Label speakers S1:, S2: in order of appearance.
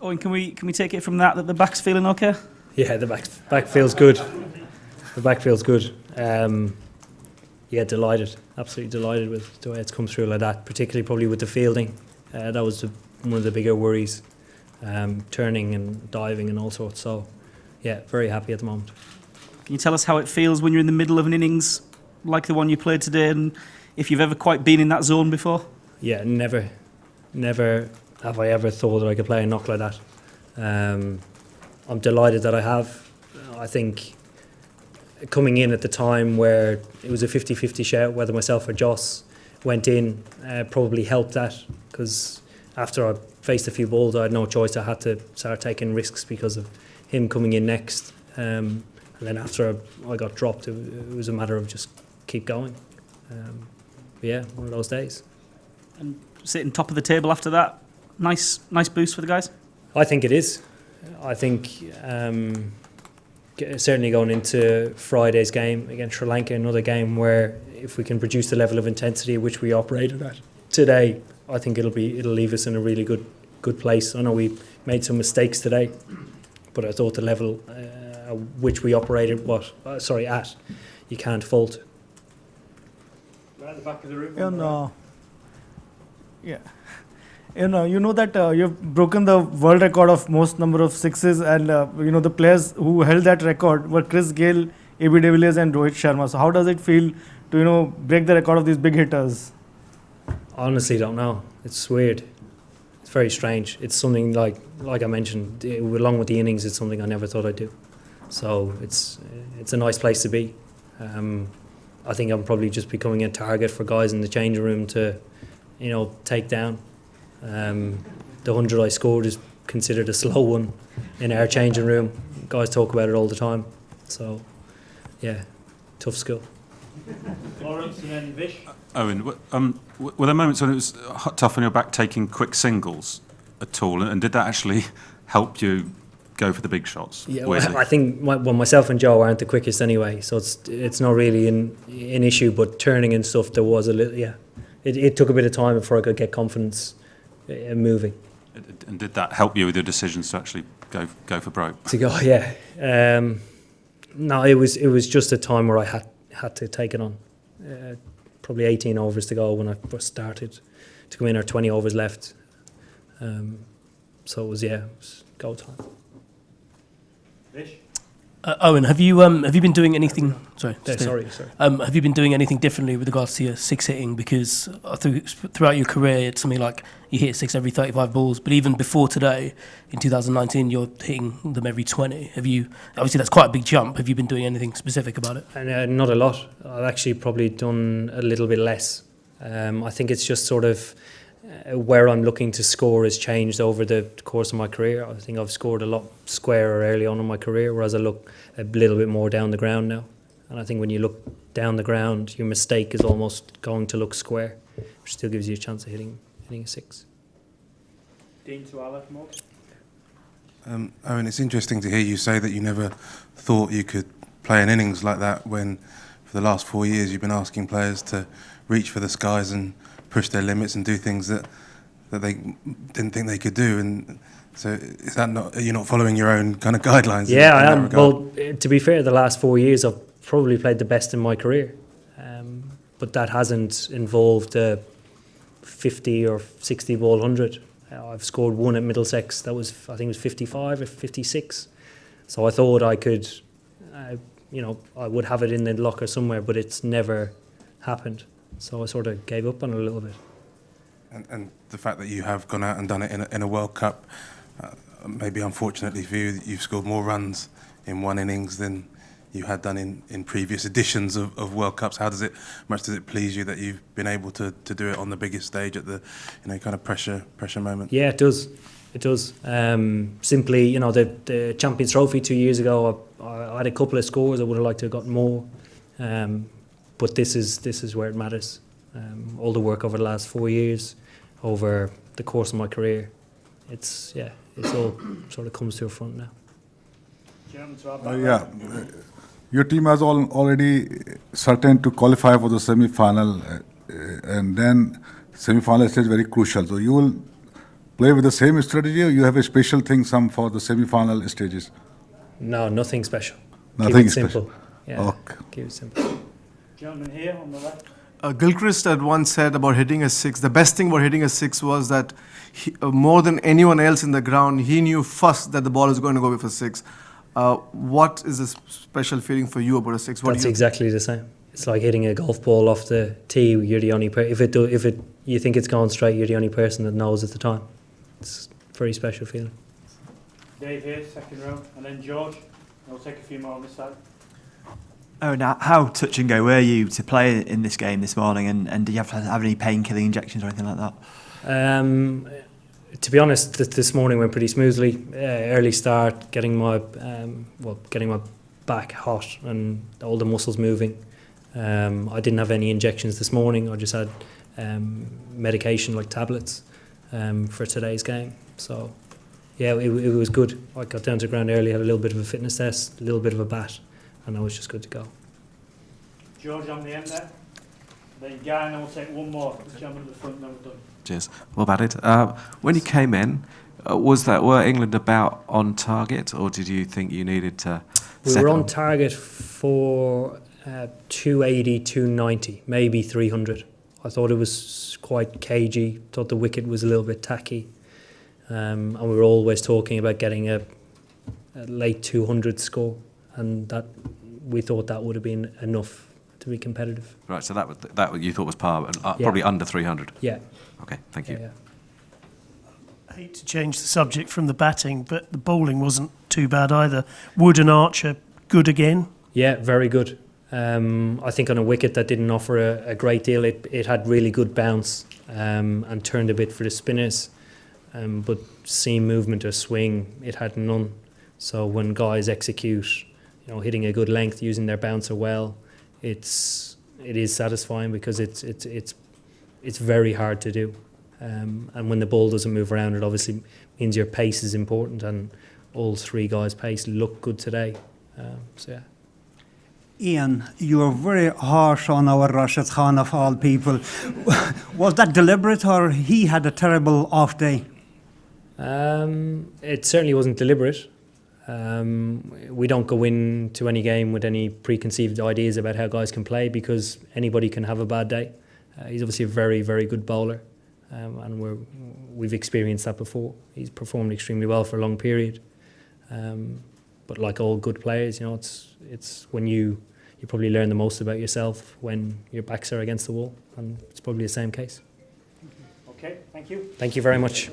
S1: Owen, can we take it from that the back's feeling okay?
S2: Yeah, the back feels good. The back feels good. Yeah, delighted, absolutely delighted with the way it's come through like that. Particularly probably with the fielding, that was one of the bigger worries. Turning and diving and all sorts. So, yeah, very happy at the moment.
S1: Can you tell us how it feels when you're in the middle of an innings like the one you played today, and if you've ever quite been in that zone before?
S2: Yeah, never have I ever thought that I could play a knock like that. I'm delighted that I have. I think coming in at the time where it was a 50-50 shout, whether myself or Joss went in, probably helped that, because after I faced a few balls, I had no choice. I had to start taking risks because of him coming in next. And then after I got dropped, it was a matter of just keep going. Yeah, one of those days.
S1: And sitting top of the table after that, nice boost for the guys? I
S2: think it is. I think certainly going into Friday's game against Sri Lanka, another game where if we can produce the level of intensity which we operated at today, I think it'll leave us in a really good place. I know we made some mistakes today, but I thought the level which we operated at, you can't fault.
S3: Right at the back of the room.
S4: You know that you've broken the world record of most number of sixes, and the players who held that record were Chris Gayle, AB de Villiers, and Rohit Sharma. So how does it feel to break the record of these big hitters?
S2: Honestly, don't know. It's weird. It's very strange. It's something like I mentioned, along with the innings, it's something I never thought I'd do. So it's a nice place to be. I think I'm probably just becoming a target for guys in the changing room to, take down. The 100 I scored is considered a slow one in our changing room. Guys talk about it all the time. So, yeah, tough skill.
S3: Lawrence and then Vish.
S5: Owen, were there moments when it was tough on your back taking quick singles at all, and did that actually help you go for the big shots?
S2: Yeah, well, I think myself and Joe aren't the quickest anyway, so it's not really an issue. But turning and stuff, there was a little. Yeah, it took a bit of time before I could get confidence moving.
S5: And did that help you with your decisions to actually go for broke?
S2: To go, yeah. No, it was just a time where I had to take it on. Probably 18 overs to go when I first started to come in, or 20 overs left. So it was go time.
S3: Vish?
S6: Owen, have you been doing anything? Sorry.
S2: Sorry.
S6: Have you been doing anything differently with regards to your six hitting? Because throughout your career, it's something like you hit six every 35 balls. But even before today, in 2019, you're hitting them every 20. Obviously, that's quite a big jump. Have you been doing anything specific about it?
S2: Not a lot. I've actually probably done a little bit less. I think it's just sort of where I'm looking to score has changed over the course of my career. I think I've scored a lot squarer early on in my career, whereas I look a little bit more down the ground now. And I think when you look down the ground, your mistake is almost going to look square, which still gives you a chance of hitting a six.
S3: Dean to Alec Moore.
S7: Owen, it's interesting to hear you say that you never thought you could play an innings like that when for the last 4 years you've been asking players to reach for the skies and push their limits and do things that they didn't think they could do. And so is that are you not following your own kind of guidelines?
S2: Yeah, I am. Well, to be fair, the last 4 years I've probably played the best in my career. But that hasn't involved a 50 or 60 ball 100. I've scored one at Middlesex that was, I think it was 55 or 56. So I thought I could, I would have it in the locker somewhere, but it's never happened. So I sort of gave up on it a little bit.
S7: And the fact that you have gone out and done it in a World Cup, maybe unfortunately for you, you've scored more runs in one innings than you had done in previous editions of World Cups. How does it please you that you've been able to do it on the biggest stage at the kind of pressure moment?
S2: Yeah, it does. It does. Simply, the Champions Trophy 2 years ago, I had a couple of scores. I would have liked to have gotten more. But this is where it matters. All the work over the last 4 years, over the course of my career, it's all sort of comes to the front now.
S8: Your team has already certain to qualify for the semi-final, and then semi-final stage is very crucial. So you will play with the same strategy, or you have a special thing some for the semi-final stages?
S2: No, nothing special.
S8: Nothing
S2: Keep it
S8: special.
S2: simple. Yeah,
S8: Okay.
S2: keep it simple.
S3: Gentleman here on the left.
S9: Gilchrist had once said about hitting a six, the best thing about hitting a six was that more than anyone else in the ground, he knew first that the ball is going to go for six. What is the special feeling for you about a six? What
S2: That's
S9: do you
S2: exactly the same. It's like hitting a golf ball off the tee. You're the only you think it's going straight, you're the only person that knows at the time. It's a very special feeling.
S3: Dave here, second row, and then George. We'll take a few more on this side.
S10: Oh, now how touch and go were you to play in this game this morning, and did you have to have any painkilling injections or anything like that?
S2: To be honest, this morning went pretty smoothly. Early start, getting my back hot and all the muscles moving. I didn't have any injections this morning. I just had medication like tablets for today's game. So yeah, it was good. I got down to the ground early, had a little bit of a fitness test, a little bit of a bat, and I was just good to go.
S3: George on the end there. Then Guy, and then we'll take one more. This gentleman at the front, then we're done.
S11: Cheers. Well batted. When you came in, were England about on target, or did you think you needed to?
S2: We were on target for 280, 290, maybe 300. I thought it was quite cagey. Thought the wicket was a little bit tacky, and we were always talking about getting a late 200 score, and that we thought that would have been enough to be competitive.
S11: Right. So that you thought was par, probably under 300.
S2: Yeah.
S11: Okay. Thank you.
S2: Yeah.
S6: I hate to change the subject from the batting, but the bowling wasn't too bad either. Wood and Archer, good again?
S2: Yeah, very good. I think on a wicket that didn't offer a great deal, it had really good bounce and turned a bit for the spinners. But seam movement or swing, it had none. So when guys execute, hitting a good length, using their bouncer well, it is satisfying because it's very hard to do. And when the ball doesn't move around, it obviously means your pace is important, and all three guys' pace looked good today. So yeah.
S12: Ian, you were very harsh on our Rashid Khan of all people. Was that deliberate, or he had a terrible off day?
S2: It certainly wasn't deliberate. We don't go into any game with any preconceived ideas about how guys can play, because anybody can have a bad day. He's obviously a very, very good bowler, and we've experienced that before. He's performed extremely well for a long period. But like all good players, it's when you probably learn the most about yourself when your backs are against the wall, and it's probably the same case.
S3: Okay, thank you.
S2: Thank you very much.